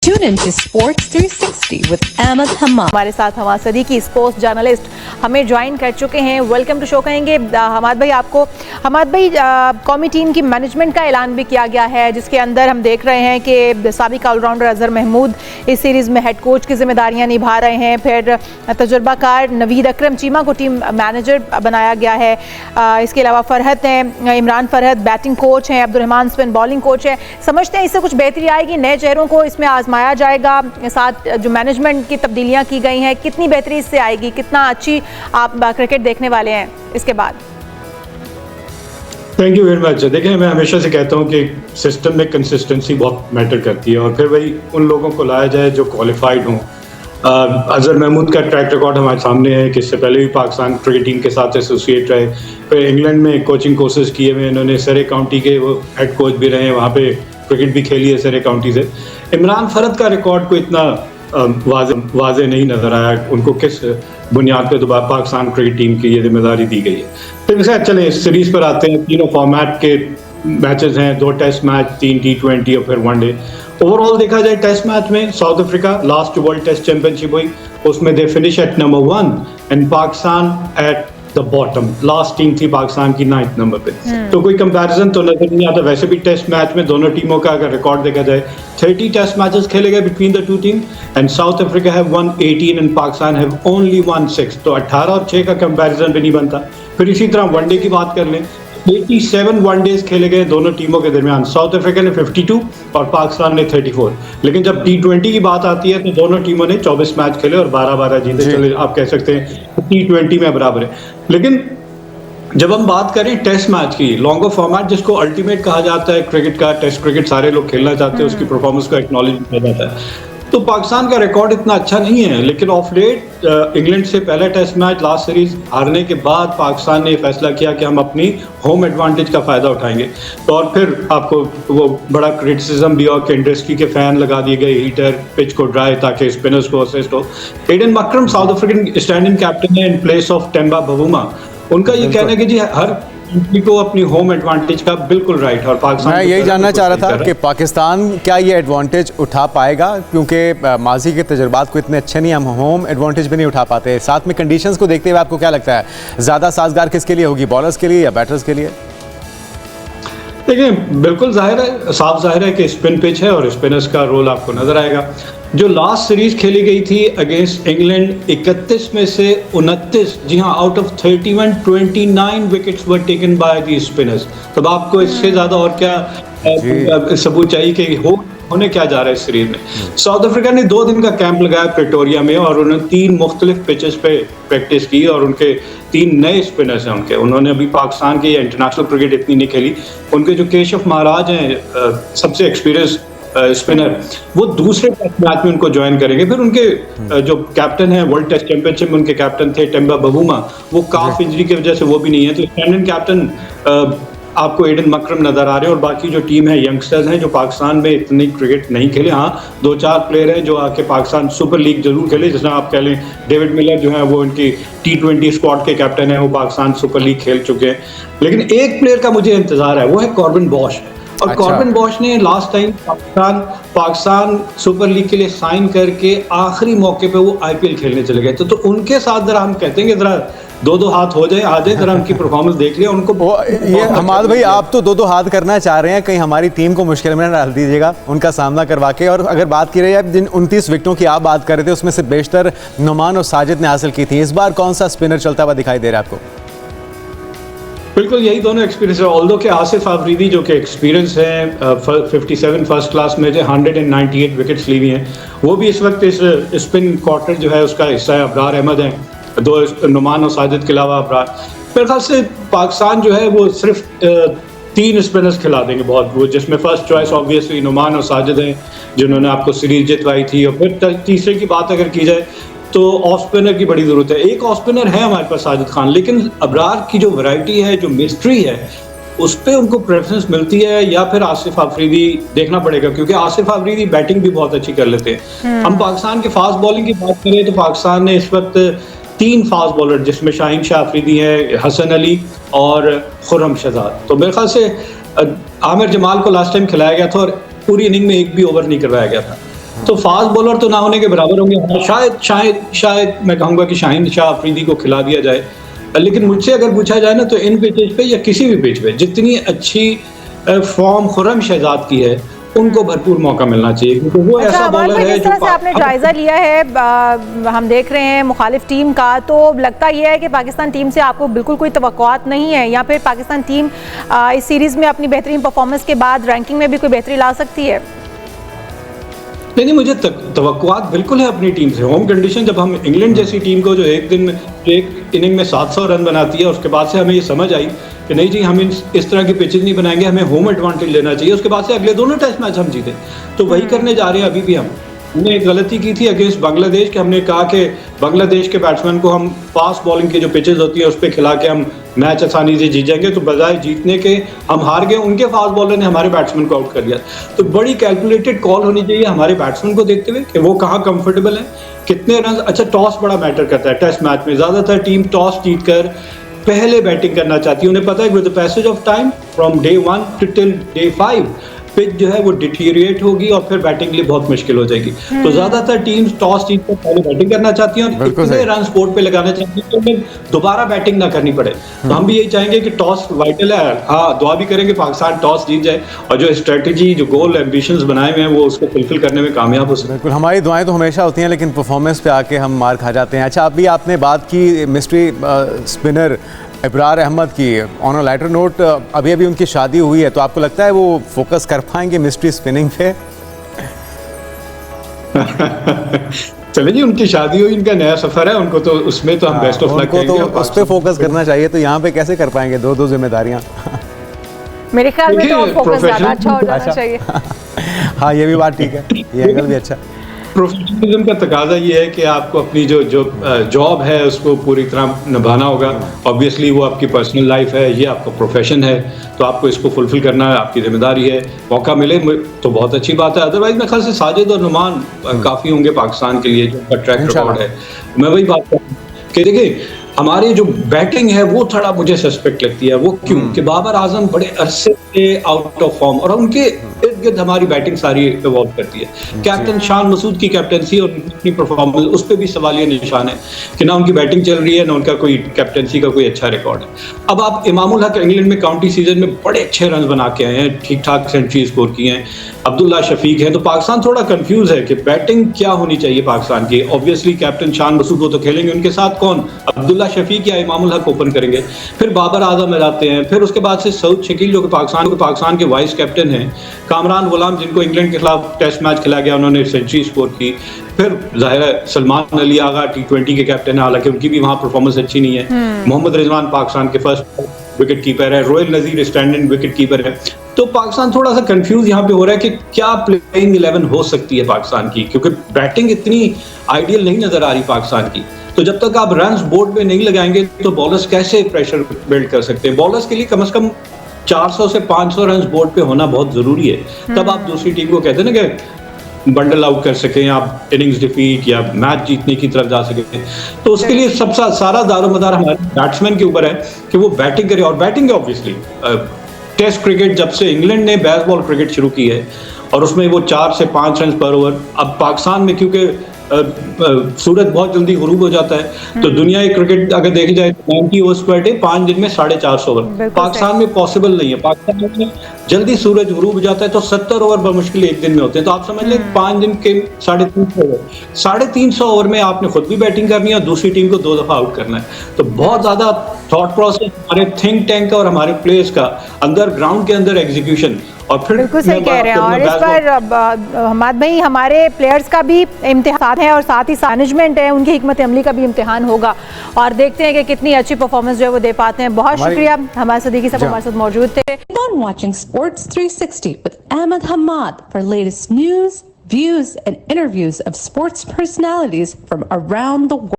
Tune into Sports 360 with Ahmed Hammad. हमारे साथ Hammad Siddiqui sports journalist हमें ज्वाइन कर चुके हैं। वेलकम टू शो कहेंगे हमाद भाई आपको। हमाद भाई, कौमी टीम की मैनेजमेंट का ऐलान भी किया गया है, जिसके अंदर हम देख रहे हैं कि साबिक ऑलराउंडर अजहर महमूद इस सीरीज़ में हेड कोच की जिम्मेदारियां निभा रहे हैं। फिर तजुर्बाकार नवीद अकरम चीमा को टीम मैनेजर बनाया गया है। इसके अलावा फरहत हैं, इमरान फरहत बैटिंग कोच हैं, अब्दुर्रहमान स्पिन बॉलिंग कोच है। समझते हैं इससे कुछ बेहतरी आएगी, नए चेहरों को इसमें आजमाया जाएगा। साथ जो मैनेजमेंट की तब्दीलियां की गई हैं, कितनी बेहतरी इससे आएगी, कितना अच्छी आप क्रिकेट देखने वाले हैं इसके बाद? Thank you very much. देखिए, मैं हमेशा से कहता हूँ कि सिस्टम में कंसिस्टेंसी बहुत मैटर करती है और फिर वही उन लोगों को लाया जाए जो क्वालिफाइड हों। अजहर महमूद का ट्रैक रिकॉर्ड हमारे सामने है कि इससे पहले भी पाकिस्तान क्रिकेट टीम के साथ एसोसिएट रहे, फिर इंग्लैंड में कोचिंग कोर्सेज किए हुए, इन्होंने सरे काउंटी के वो हेड कोच भी रहे हैं, वहाँ पे क्रिकेट भी खेली है सरे काउंटी से। इमरान फरहत का रिकॉर्ड को इतना वाजे नहीं नजर आया, उनको किस बुनियाद पे दोबारा पाकिस्तान क्रिकेट टीम की ये जिम्मेदारी दी गई है। फिर से चले इस सीरीज पर आते हैं। तीनों फॉर्मेट के मैचेस हैं, 2 टेस्ट मैच, 3 T20 और फिर 1 डे। ओवरऑल देखा जाए टेस्ट मैच में South Africa last world test championship हुई, उसमें they finish at number 1 and Pakistan at the bottom. Last team थी पाकिस्तान की 9th नंबर पे। तो कोई कंपैरिजन तो नजर नहीं आता। वैसे भी टेस्ट मैच में दोनों टीमों का अगर रिकॉर्ड देखा जाए 30 टेस्ट मैचेस खेले गए between the two team and south Africa have won 18 and Pakistan have only won 6। तो 18 और 6 का कंपैरिजन भी नहीं बनता। फिर इसी तरह वनडे की बात कर लें, 87 वनडेज खेले गए दोनों टीमों के दरमियान। साउथ अफ्रीका ने 52 और पाकिस्तान ने 34। लेकिन जब T20 की बात आती है तो दोनों टीमों ने 24 मैच खेले और 12-12 जीते। चले आप कह सकते हैं T20 में बराबर है। लेकिन जब हम बात करें टेस्ट मैच की, लॉन्गर फॉर्मेट जिसको अल्टीमेट कहा जाता है क्रिकेट का, टेस्ट क्रिकेट सारे लोग खेलना चाहते हैं, उसकी परफॉर्मेंस को एक्नॉलेज किया जाता है, तो पाकिस्तान का रिकॉर्ड इतना अच्छा नहीं है। लेकिन ऑफ लेट इंग्लैंड से पहला टेस्ट मैच लास्ट सीरीज हारने के बाद पाकिस्तान ने फैसला किया कि हम अपनी होम एडवांटेज का फायदा उठाएंगे। तो और फिर आपको वो बड़ा क्रिटिसिज्म भी हो कि इंडस्ट्री के फैन लगा दिए गए, हीटर, पिच को ड्राई ताकि स्पिनर्स को असिस्ट हो। Aiden मकरम south African standing captain है in place of Temba Bavuma. उनका ये कहना है कि जी हर कंट्री को अपनी होम एडवांटेज का बिल्कुल राइट, और पाकिस्तान मैं यही जानना चाह रहा था कि पाकिस्तान क्या ये एडवांटेज उठा पाएगा, क्योंकि माजी के तजुर्बात को इतने अच्छे नहीं, हम होम एडवांटेज भी नहीं उठा पाते। साथ में कंडीशंस को देखते हुए आपको क्या लगता है ज़्यादा साजगार किसके लिए होगी, बॉलर्स के लिए या बैटर्स के लिए? देखिए, बिल्कुल जाहिर है, साफ जाहिर है कि स्पिन पिच है और स्पिनर्स का रोल आपको नजर आएगा। जो लास्ट सीरीज खेली गई थी अगेंस्ट इंग्लैंड, 31 में से 29, जी हाँ, out of 31, 29 wickets were taken by the spinners. तब आपको इससे ज्यादा और क्या सबूत चाहिए कि होने क्या जा रहा है इस सीरीज में। साउथ अफ्रीका ने 2 दिन का कैंप लगाया प्रेटोरिया में और उन्होंने 3 मुख्तलिफ पिचेस पे प्रैक्टिस की और उनके 3 नए स्पिनर्स हैं उन्होंने अभी पाकिस्तान की इंटरनेशनल क्रिकेट इतनी नहीं खेली। उनके जो केशव महाराज हैं, सबसे एक्सपीरियंस स्पिनर, वो दूसरे टेस्ट मैच में उनको ज्वाइन करेंगे। फिर उनके जो कैप्टन है वर्ल्ड टेस्ट चैंपियनशिप में उनके कैप्टन थे टेम्बा बवुमा, वो काफ इंजरी की वजह से वो भी नहीं है। तो स्टैंडिंग कैप्टन आपको एडन मकरम नजर आ रहे हैं और बाकी जो टीम है यंगस्टर्स हैं जो पाकिस्तान में इतनी क्रिकेट नहीं खेले। हाँ, 2-4 प्लेयर हैं जो आके पाकिस्तान सुपर लीग जरूर खेले, जिसमें आप कह लें डेविड मिलर जो है वो उनकी T20 स्क्वाड के कैप्टन है, वो पाकिस्तान सुपर लीग खेल चुके हैं। लेकिन एक प्लेयर का मुझे इंतजार है, वो है कॉर्बिन बॉश। और कॉर्बिन बॉश ने last time Pakistan super league के लिए साइन करके आखिरी मौके पे वो IPL खेलने चले गए। तो उनके साथ जरा हम कहते हैं कि जरा 2-2 हाथ हो जाए, आ जाए, जरा उनकी परफॉर्मेंस देख लिया उनको। ये हमाद भाई, आप तो 2-2 हाथ करना चाह रहे हैं, कहीं हमारी टीम को मुश्किल में न डाल दीजिएगा उनका सामना करवा के। और अगर बात की रही है जिन 29 विकेटों की आप बात कर रहे थे, उसमें से बेशतर नुमान और साजिद ने हासिल की थी। इस बार कौन सा स्पिनर चलता हुआ दिखाई दे रहा है आपको? बिल्कुल यही दोनों एक्सपीरियंस है। ऑल्दो के आसिफ आफरीदी जो कि एक्सपीरियंस है, 57 फर्स्ट क्लास में से 198 विकेट्स ली हुई हैं, वो भी इस वक्त इस स्पिन क्वार्टर जो है उसका हिस्सा है। अबरार अहमद हैं, 2 नुमान और साजिद के अलावा अबरार। मेरे ख्याल से पाकिस्तान जो है वो सिर्फ 3 स्पिनर्स खिला देंगे बहुत, वो जिसमें फर्स्ट चॉइस ऑब्वियसली नुमान और साजिद हैं जिन्होंने आपको सीरीज जितवाई थी। और फिर तीसरे की बात अगर की जाए तो ऑफ स्पिनर की बड़ी जरूरत है। एक ऑफ स्पिनर है हमारे पास साजिद खान, लेकिन अबरार की जो वैरायटी है, जो मिस्ट्री है, उस पर उनको प्रेफरेंस मिलती है या फिर आसिफ आफरीदी देखना पड़ेगा, क्योंकि आसिफ आफरीदी बैटिंग भी बहुत अच्छी कर लेते हैं। हम पाकिस्तान के फास्ट बॉलिंग की बात करें तो पाकिस्तान ने इस वक्त 3 फास्ट बॉलर, जिसमें शाहीन शाह आफरीदी है, हसन अली और खुर्रम शहजाद। तो मेरे ख्याल से आमिर जमाल को लास्ट टाइम खिलाया गया था और पूरी इनिंग में एक भी ओवर नहीं करवाया गया था। तो फास्ट बॉलर तो ना होने के बराबर होंगे। हाँ, शायद मैं कहूँगा कि शाहीन शाह अफरीदी को खिला दिया जाए, लेकिन मुझसे अगर पूछा जाए ना तो इन पिचेज पे या किसी भी पिच पे जितनी अच्छी फॉर्म खुर्रम शहजाद की है उनको भरपूर मौका मिलना चाहिए, क्योंकि वो ऐसा बॉलर है जिस तरह से आपने जायजा लिया है हम देख रहे हैं मुखालिफ टीम का, तो लगता यह है कि पाकिस्तान टीम से आपको बिल्कुल कोई तवक्कुआत नहीं है, या फिर पाकिस्तान टीम इस सीरीज में अपनी बेहतरीन परफॉर्मेंस के बाद रैंकिंग में भी कोई बेहतरी ला सकती है? नहीं, मुझे तवक्कुआत बिल्कुल है अपनी टीम से। होम कंडीशन जब हम इंग्लैंड जैसी टीम को जो एक दिन में एक इनिंग में 700 रन बनाती है, उसके बाद से हमें ये समझ आई कि नहीं जी हम इस तरह की पिचेज नहीं बनाएंगे, हमें होम एडवांटेज लेना चाहिए, उसके बाद से अगले दोनों टेस्ट मैच हम जीते, तो वही करने जा रहे हैं अभी भी। हमने एक गलती की थी अगेंस्ट बांग्लादेश कि हमने कहा कि बांग्लादेश के बैट्समैन को हम फास्ट बॉलिंग की जो पिचेज होती है उस पर खिला के हम मैच आसानी से जीत जाएंगे, तो बजाय जीतने के हम हार गए, उनके फास्ट बॉलर ने हमारे बैट्समैन को आउट कर दिया। तो बड़ी कैलकुलेटेड कॉल होनी चाहिए हमारे बैट्समैन को देखते हुए कि वो कहाँ कंफर्टेबल है, कितने रन। अच्छा, टॉस बड़ा मैटर करता है टेस्ट मैच में, ज़्यादातर टीम टॉस जीतकर पहले बैटिंग करना चाहती है। उन्हें पता है with the passage of time from day 1 to till day 5 pitch जो है वो डिटीरिएट होगी और फिर बैटिंग के लिए बहुत मुश्किल हो जाएगी। तो ज्यादातर टीम्स टॉस जीत कर पहले बैटिंग करना चाहती हैं और इतने रन बोर्ड पे लगाना चाहती हैं तो उन्हें दोबारा बैटिंग ना करनी पड़े। तो हम भी यही चाहेंगे कि टॉस वाइटल है। हाँ, दुआ भी करेंगे पाकिस्तान टॉस जीत जाए और जो स्ट्रेटजी, जो गोल एम्बिशंस बनाए हुए हैं वो उसको फुलफिल करने में कामयाब हो सके। बिल्कुल, हमारी दुआएं तो हमेशा होती हैं लेकिन परफॉर्मेंस पे आके हम मार खा जाते हैं। अच्छा, अभी आपने बात की मिस्ट्री स्पिनर इब्रार अहमद की, ऑन अ लाइटर नोट अभी उनकी शादी हुई है, तो आपको लगता है वो फोकस कर पाएंगे मिस्ट्री स्पिनिंग पे? चले जी, उनकी शादी हुई, इनका नया सफर है, उनको तो उसमें तो हम बेस्ट ऑफ लक कहेंगे। तो उस पे फोकस करना चाहिए, तो यहाँ पे कैसे कर पाएंगे दो जिम्मेदारियाँ? मेरे ख्याल में तो फोकस ज़्यादा अच्छा हो जाना चाहिए। हाँ, ये भी बात ठीक है, ये एंगल भी अच्छा। प्रोफेशनलिज्म का तकाजा ये है कि आपको अपनी जो जॉब है उसको पूरी तरह निभाना होगा। ऑब्वियसली वो आपकी पर्सनल लाइफ है, ये आपका प्रोफेशन है, तो आपको इसको फुलफिल करना है, आपकी जिम्मेदारी है। मौका मिले तो बहुत अच्छी बात है, अदरवाइज मेरे ख्याल से साजिद और नुमान काफ़ी होंगे पाकिस्तान के लिए, जो ट्रैक रिकॉर्ड है। मैं वही बात करूँ कि देखिए हमारी जो बैटिंग है वो थोड़ा मुझे सस्पेक्ट लगती है। वो क्यों कि बाबर आजम बड़े अरसे से आउट ऑफ फॉर्म और उनके इर्द गिर्द हमारी बैटिंग सारी इवॉल्व करती है। कैप्टन शान मसूद की कैप्टनसी और उनकी परफॉर्मेंस, उस पर भी सवालिया निशान है कि ना उनकी बैटिंग चल रही है ना उनका कोई कैप्टनसी का कोई अच्छा रिकॉर्ड है। अब आप इमामुल हक इंग्लैंड में काउंटी सीजन में बड़े अच्छे रन बना के आए हैं, ठीक ठाक सेंचुरी स्कोर की हैं, अब्दुल्ला शफीक है, तो पाकिस्तान थोड़ा कंफ्यूज है कि बैटिंग क्या होनी चाहिए पाकिस्तान की। ऑब्वियसली कैप्टन शान मसूद वो तो खेलेंगे, उनके साथ कौन, अब्दुल्ला शफीक या इमामुल हक ओपन करेंगे, फिर बाबर आजम आ जाते हैं, फिर उसके बाद से सऊद शकील जो कि पाकिस्तान के वाइस कैप्टन हैं, कामरान गुलाम जिनको इंग्लैंड के खिलाफ टेस्ट मैच खिलाया गया, उन्होंने सेंचुरी स्कोर की, फिर जाहिर है सलमान अली आगा T20 के कैप्टन है, हालांकि उनकी भी वहाँ परफॉर्मेंस अच्छी नहीं है, मोहम्मद रिजवान पाकिस्तान के फर्स्ट विकेट कीपर है, रोयल नजीर स्टैंड इन विकेट कीपर है। तो पाकिस्तान थोड़ा सा कंफ्यूज यहाँ पे हो रहा है कि क्या प्लेइंग 11 हो सकती है पाकिस्तान की, क्योंकि बैटिंग इतनी आइडियल नहीं नजर आ रही पाकिस्तान की। तो जब तक आप रन्स बोर्ड पे नहीं लगाएंगे तो बॉलर्स कैसे प्रेशर बिल्ड कर सकते हैं? बॉलर्स के लिए कम से कम 400 से 500 रन्स बोर्ड पे होना बहुत जरूरी है, तब आप दूसरी टीम को कहते हैं ना कि बंडल आउट कर सकें, आप इनिंग्स डिफीट या मैच जीतने की तरफ जा सकें। तो उसके लिए सबसे सारा दारोमदार हमारे बैट्समैन के ऊपर है कि वो बैटिंग करे। और बैटिंग ऑब्वियसली टेस्ट क्रिकेट जब से इंग्लैंड ने बेसबॉल क्रिकेट शुरू की है और उसमें वो 4 से 5 रन पर ओवर, अब पाकिस्तान में क्योंकि सूरज बहुत जल्दी गुरूब हो जाता है, तो दुनिया की क्रिकेट अगर देखी जाए 90 ओवर्स पर डे, 5 दिन में 450 ओवर। पाकिस्तान में पॉसिबल नहीं है। पाकिस्तान में जल्दी सूरज गुरूब हो जाता है तो 70 ओवर बमुश्किल एक दिन में होते हैं। तो आप समझ लें 5 दिन के 350 ओवर, 350 ओवर में आपने खुद भी बैटिंग करनी है और दूसरी टीम को 2 दफा आउट करना है। तो बहुत ज्यादा थॉट प्रोसेस हमारे थिंक टैंक का और हमारे प्लेयर्स का अंदर ग्राउंड के अंदर एग्जीक्यूशन, और फिर बिल्कुल सही कह रहे हैं। और इस पर हमाद भाई हमारे प्लेयर्स का भी इम्तिहान है और साथ ही मैनेजमेंट है, उनकी हिकमत अमली का भी इम्तिहान होगा और देखते हैं कि कितनी अच्छी परफॉर्मेंस जो है वो दे पाते हैं। बहुत शुक्रिया, हमारे सदीकी साहब हमारे साथ मौजूद थे। Watching Sports 360 with Ahmed Hamad for latest news, views and interviews of sports personalities from around the world.